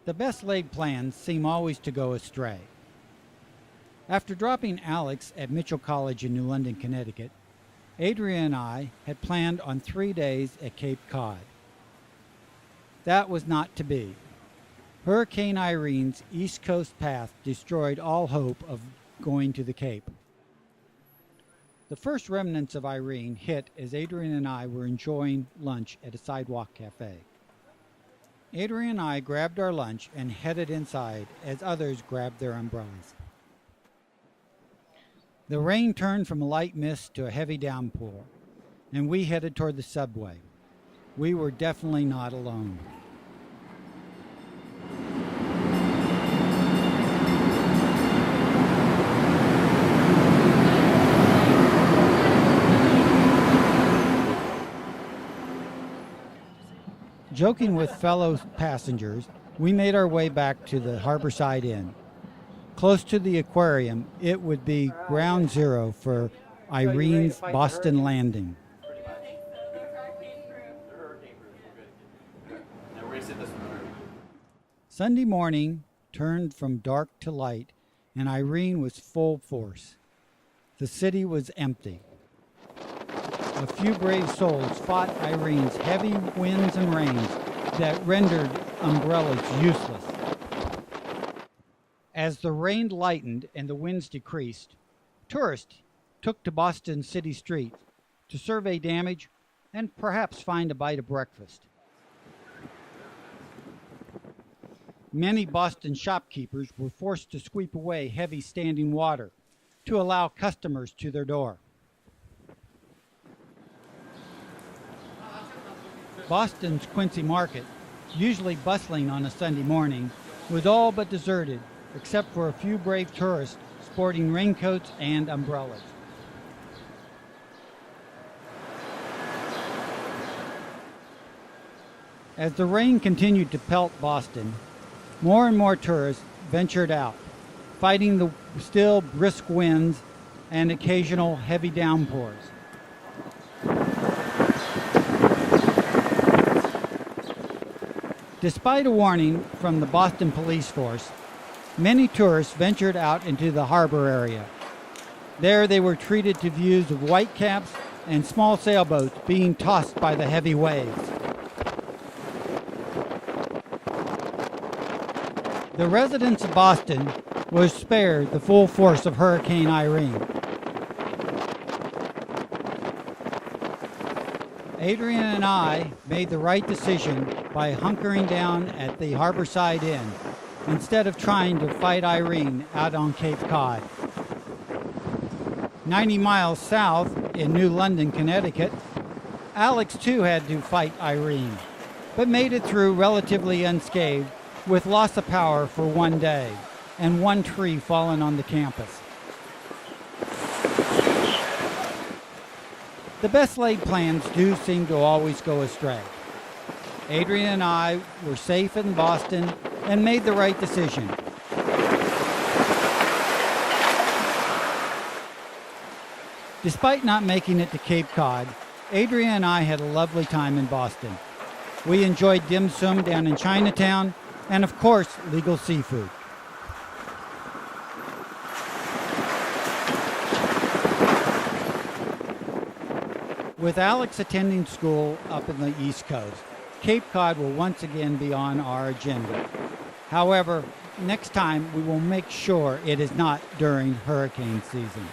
The best laid plans seem always to go astray. After dropping Alex at Mitchell College in New London, Connecticut, Adrienne and I had planned on 3 days at Cape Cod. That was not to be. Hurricane Irene's East Coast path destroyed all hope of going to the Cape. The first remnants of Irene hit as Adrienne and I were enjoying lunch at a sidewalk cafe. Adrienne and I grabbed our lunch and headed inside as others grabbed their umbrellas. The rain turned from a light mist to a heavy downpour, and we headed toward the subway. We were definitely not alone. Joking with fellow passengers, we made our way back to the Harborside Inn. Close to the aquarium, it would be ground zero for Irene's Boston landing. Sunday morning turned from dark to light, and Irene was full force. The city was empty. A few brave souls fought Irene's heavy winds and rains that rendered umbrellas useless. As the rain lightened and the winds decreased, tourists took to Boston city streets to survey damage and perhaps find a bite of breakfast. Many Boston shopkeepers were forced to sweep away heavy standing water to allow customers to their door. Boston's Quincy Market, usually bustling on a Sunday morning, was all but deserted except for a few brave tourists sporting raincoats and umbrellas. As the rain continued to pelt Boston, more and more tourists ventured out, fighting the still brisk winds and occasional heavy downpours. Despite a warning from the Boston police force, many tourists ventured out into the harbor area. There they were treated to views of whitecaps and small sailboats being tossed by the heavy waves. The residents of Boston were spared the full force of Hurricane Irene. Adrienne and I made the right decision by hunkering down at the Harborside Inn instead of trying to fight Irene out on Cape Cod. 90 miles south in New London, Connecticut, Alex too had to fight Irene, but made it through relatively unscathed with loss of power for one day and one tree fallen on the campus. The best laid plans do seem to always go astray. Adrienne and I were safe in Boston and made the right decision. Despite not making it to Cape Cod, Adrienne and I had a lovely time in Boston. We enjoyed dim sum down in Chinatown and, of course, legal seafood. With Alex attending school up in the East Coast, Cape Cod will once again be on our agenda. However, next time we will make sure it is not during hurricane season.